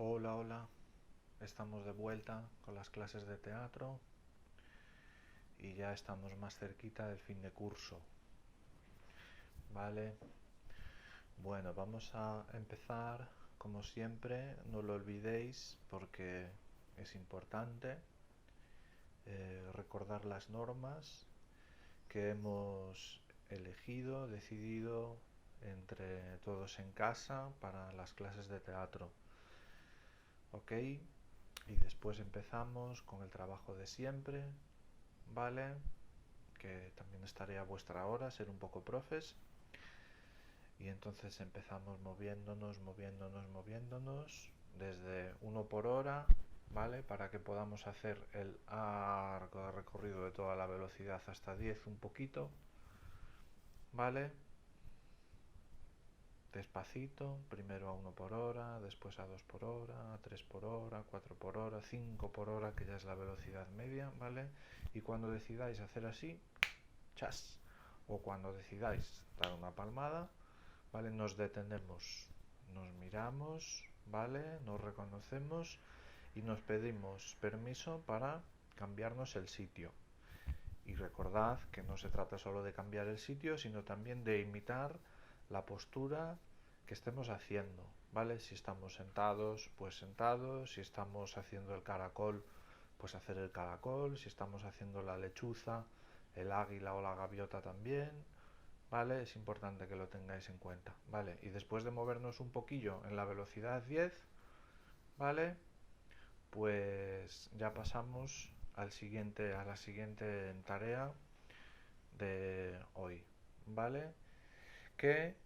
Hola, hola. Estamos de vuelta con las clases de teatro y ya estamos más cerquita del fin de curso. Vale. Bueno, vamos a empezar como siempre. No lo olvidéis porque es importante recordar las normas que hemos decidido entre todos en casa para las clases de teatro. ¿Ok? Y después empezamos con el trabajo de siempre, ¿vale? Que también estaría a vuestra hora, ser un poco profes. Y entonces empezamos moviéndonos, desde uno por hora, ¿vale? Para que podamos hacer el arco de recorrido de toda la velocidad hasta 10 un poquito, ¿vale? Despacito, primero a uno por hora, después a 2 por hora, a 3 por hora, 4 por hora, 5 por hora, que ya es la velocidad media, ¿vale? Y cuando decidáis hacer así, chas, o cuando decidáis dar una palmada, ¿vale? Nos detenemos, nos miramos, ¿vale? Nos reconocemos y nos pedimos permiso para cambiarnos el sitio. Y recordad que no se trata solo de cambiar el sitio, sino también de imitar la postura que estemos haciendo, ¿vale? Si estamos sentados, pues sentados, si estamos haciendo el caracol, pues hacer el caracol, si estamos haciendo la lechuza, el águila o la gaviota también, ¿vale? Es importante que lo tengáis en cuenta, ¿vale? Y después de movernos un poquillo en la velocidad 10, ¿vale? Pues ya pasamos a la siguiente tarea de hoy, ¿vale? Que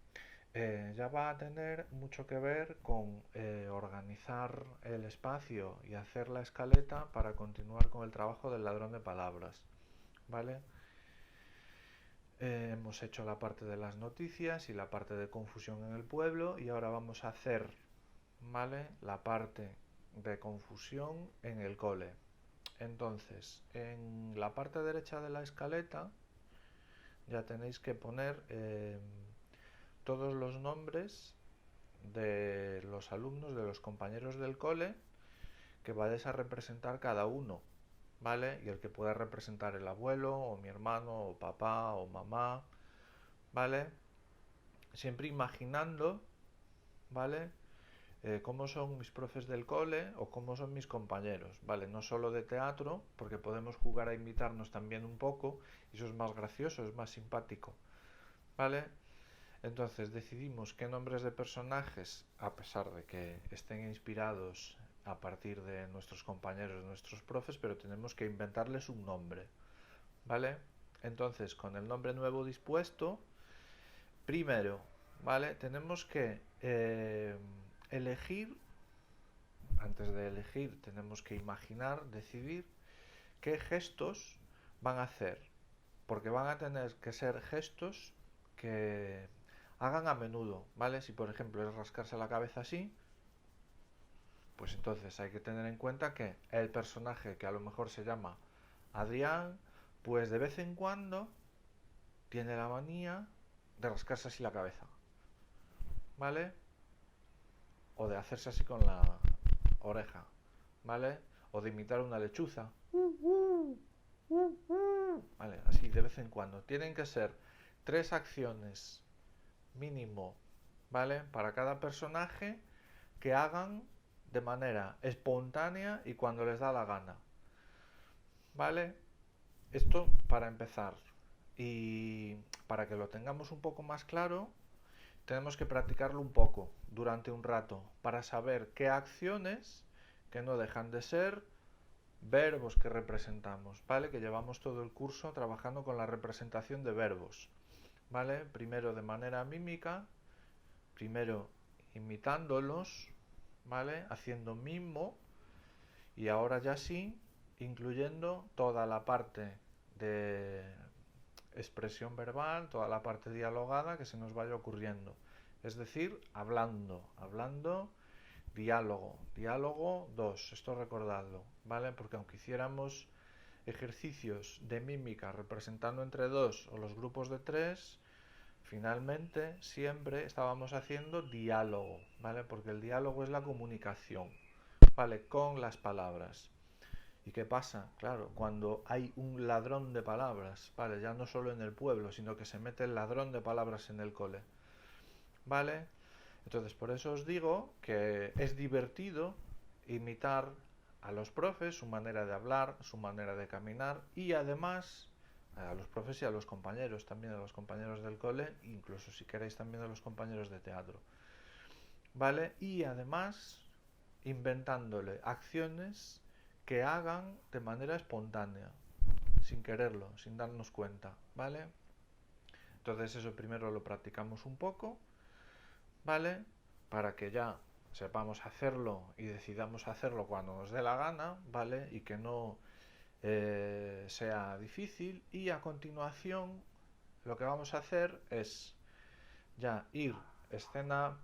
ya va a tener mucho que ver con organizar el espacio y hacer la escaleta para continuar con el trabajo del ladrón de palabras, ¿vale? Hemos hecho la parte de las noticias y la parte de confusión en el pueblo y ahora vamos a hacer, ¿vale? La parte de confusión en el cole. Entonces, en la parte derecha de la escaleta ya tenéis que poner todos los nombres de los alumnos, de los compañeros del cole que vayáis a representar cada uno, ¿vale? Y el que pueda representar el abuelo, o mi hermano, o papá, o mamá, ¿vale? Siempre imaginando, ¿vale? Cómo son mis profes del cole o cómo son mis compañeros, ¿vale? No solo de teatro, porque podemos jugar a imitarnos también un poco, y eso es más gracioso, es más simpático, ¿vale? Entonces decidimos qué nombres de personajes, a pesar de que estén inspirados a partir de nuestros compañeros, nuestros profes, pero tenemos que inventarles un nombre, ¿vale? Entonces, con el nombre nuevo dispuesto, primero, ¿vale? Tenemos que elegir, antes de elegir, tenemos que imaginar, decidir qué gestos van a hacer, porque van a tener que ser gestos que hagan a menudo, ¿vale? Si por ejemplo es rascarse la cabeza así, pues entonces hay que tener en cuenta que el personaje que a lo mejor se llama Adrián, pues de vez en cuando tiene la manía de rascarse así la cabeza, ¿vale? O de hacerse así con la oreja, ¿vale? O de imitar una lechuza, ¿vale? Así de vez en cuando. Tienen que ser 3 acciones mínimo, ¿vale? Para cada personaje que hagan de manera espontánea y cuando les da la gana, ¿vale? Esto para empezar. Y para que lo tengamos un poco más claro, tenemos que practicarlo un poco durante un rato para saber qué acciones, que no dejan de ser verbos que representamos, ¿vale? Que llevamos todo el curso trabajando con la representación de verbos, ¿vale? Primero de manera mímica, primero imitándolos, ¿vale? Haciendo mimo y ahora ya sí, incluyendo toda la parte de expresión verbal, toda la parte dialogada que se nos vaya ocurriendo. Es decir, hablando, diálogo, diálogo 2, esto recordadlo, ¿vale? Porque aunque hiciéramos ejercicios de mímica representando entre dos o los grupos de tres, finalmente siempre estábamos haciendo diálogo, ¿vale? Porque el diálogo es la comunicación, ¿vale? Con las palabras. ¿Y qué pasa? Claro, cuando hay un ladrón de palabras, ¿vale? Ya no solo en el pueblo, sino que se mete el ladrón de palabras en el cole, ¿vale? Entonces, por eso os digo que es divertido imitar a los profes, su manera de hablar, su manera de caminar y además a los profes y a los compañeros, también a los compañeros del cole, incluso si queréis también a los compañeros de teatro, ¿vale? Y además inventándole acciones que hagan de manera espontánea, sin quererlo, sin darnos cuenta, ¿vale? Entonces eso primero lo practicamos un poco, ¿vale? Para que ya sepamos hacerlo y decidamos hacerlo cuando nos dé la gana, ¿vale? Y que no sea difícil. Y a continuación lo que vamos a hacer es ya ir escena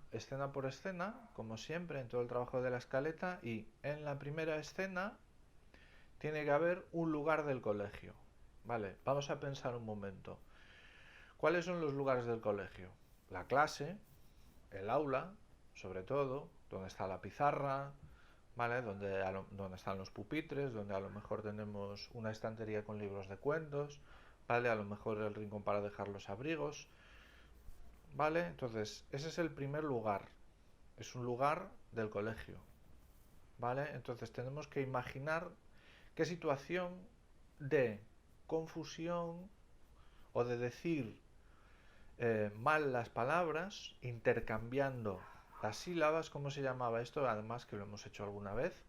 por escena, como siempre en todo el trabajo de la escaleta, y en la primera escena tiene que haber un lugar del colegio. Vale, vamos a pensar un momento. ¿Cuáles son los lugares del colegio? La clase, el aula, sobre todo, donde está la pizarra, ¿vale? Donde están los pupitres, donde a lo mejor tenemos una estantería con libros de cuentos, ¿vale? A lo mejor el rincón para dejar los abrigos, ¿vale? Entonces, ese es el primer lugar. Es un lugar del colegio, ¿vale? Entonces tenemos que imaginar qué situación de confusión o de decir mal las palabras, intercambiando las sílabas. ¿Cómo se llamaba esto? Además que lo hemos hecho alguna vez.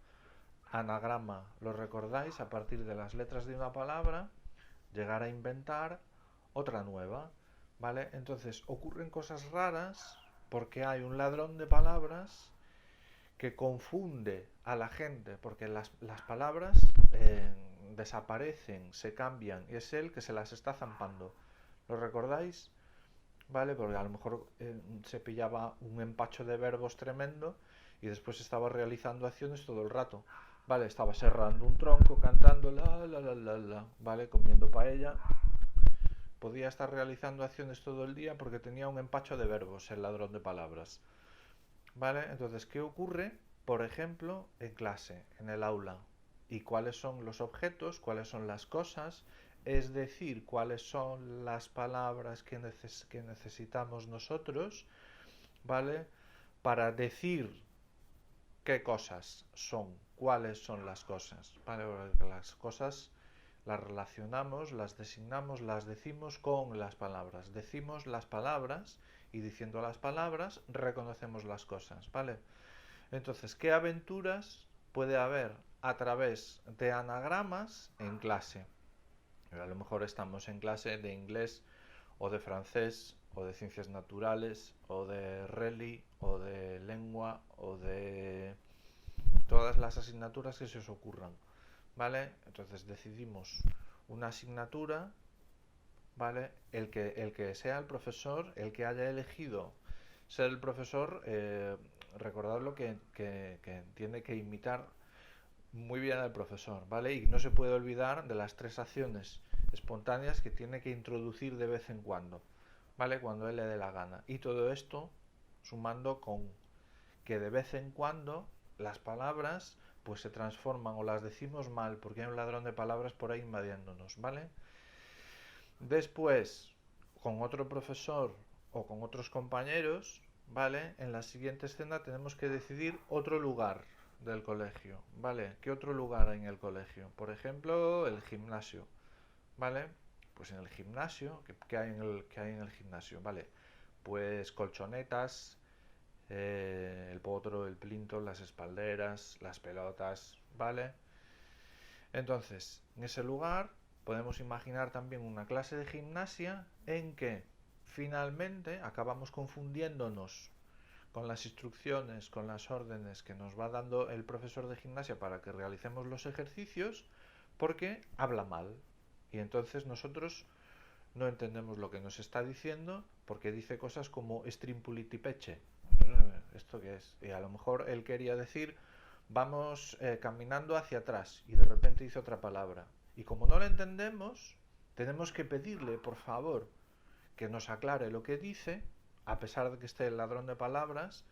Anagrama, ¿lo recordáis? A partir de las letras de una palabra, llegar a inventar otra nueva, ¿vale? Entonces ocurren cosas raras porque hay un ladrón de palabras que confunde a la gente, porque las palabras desaparecen, se cambian, y es él que se las está zampando. ¿Lo recordáis? ¿Vale? Porque a lo mejor se pillaba un empacho de verbos tremendo y después estaba realizando acciones todo el rato. ¿Vale? Estaba serrando un tronco, cantando la, ¿vale? Comiendo paella. Podía estar realizando acciones todo el día porque tenía un empacho de verbos, el ladrón de palabras. ¿Vale? Entonces, ¿qué ocurre, por ejemplo, en clase, en el aula? ¿Y cuáles son los objetos? ¿Cuáles son las cosas? Es decir, cuáles son las palabras que necesitamos nosotros, ¿vale? Para decir qué cosas son, cuáles son las cosas, ¿vale? Las cosas las relacionamos, las designamos, las decimos con las palabras. Decimos las palabras y diciendo las palabras reconocemos las cosas, ¿vale? Entonces, ¿qué aventuras puede haber a través de anagramas en clase? A lo mejor estamos en clase de inglés o de francés o de ciencias naturales o de reli o de lengua o de todas las asignaturas que se os ocurran, ¿vale? Entonces decidimos una asignatura, ¿vale? El que sea el profesor, el que haya elegido ser el profesor, recordadlo que tiene que imitar muy bien al profesor, ¿vale? Y no se puede olvidar de las 3 acciones espontáneas que tiene que introducir de vez en cuando, ¿vale? Cuando él le dé la gana. Y todo esto sumando con que de vez en cuando las palabras pues se transforman o las decimos mal porque hay un ladrón de palabras por ahí invadiéndonos, ¿vale? Después, con otro profesor o con otros compañeros, ¿vale? En la siguiente escena tenemos que decidir otro lugar del colegio, ¿vale? ¿Qué otro lugar hay en el colegio? Por ejemplo, el gimnasio, ¿vale? Pues en el gimnasio, ¿qué hay en el gimnasio? ¿Vale? Pues colchonetas, el potro, el plinto, las espalderas, las pelotas, ¿vale? Entonces, en ese lugar podemos imaginar también una clase de gimnasia en que finalmente acabamos confundiéndonos con las instrucciones, con las órdenes que nos va dando el profesor de gimnasia para que realicemos los ejercicios, porque habla mal. Y entonces nosotros no entendemos lo que nos está diciendo porque dice cosas como estrimpulitipeche. ¿Esto qué es? Y a lo mejor él quería decir vamos caminando hacia atrás y de repente dice otra palabra. Y como no la entendemos, tenemos que pedirle, por favor, que nos aclare lo que dice, a pesar de que esté el ladrón de palabras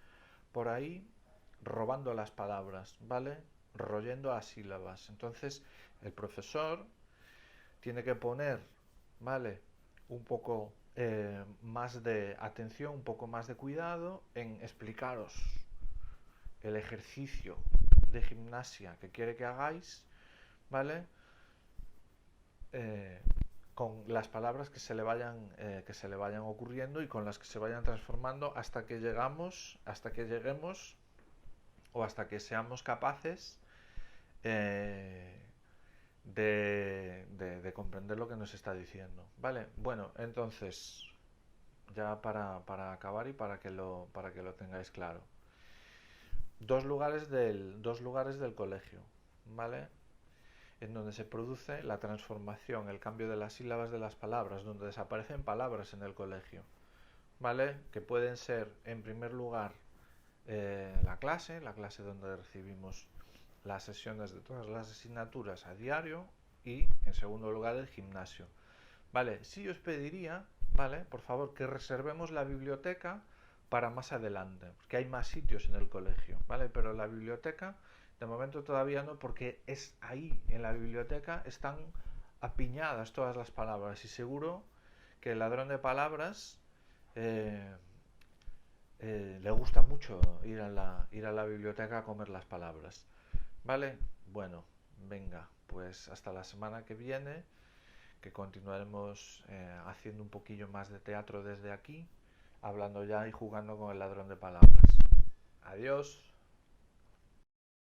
por ahí robando las palabras, ¿vale? Royendo las sílabas. Entonces, el profesor tiene que poner, ¿vale? Un poco más de atención, un poco más de cuidado en explicaros el ejercicio de gimnasia que quiere que hagáis, ¿vale? Con las palabras que se le vayan ocurriendo y con las que se vayan transformando hasta que lleguemos o hasta que seamos capaces de comprender lo que nos está diciendo. Vale, bueno, entonces, ya para acabar y para que lo tengáis claro. Dos lugares del colegio, ¿vale? En donde se produce la transformación, el cambio de las sílabas de las palabras, donde desaparecen palabras en el colegio, ¿vale? Que pueden ser, en primer lugar, la clase donde recibimos las sesiones de todas las asignaturas a diario, y en segundo lugar el gimnasio. Vale, sí os pediría, vale, por favor, que reservemos la biblioteca para más adelante, porque hay más sitios en el colegio, vale, pero la biblioteca de momento todavía no, porque es ahí, en la biblioteca están apiñadas todas las palabras, y seguro que el ladrón de palabras le gusta mucho ir a la biblioteca a comer las palabras. ¿Vale? Bueno, venga, pues hasta la semana que viene, que continuaremos haciendo un poquillo más de teatro desde aquí, hablando ya y jugando con el ladrón de palabras. Adiós.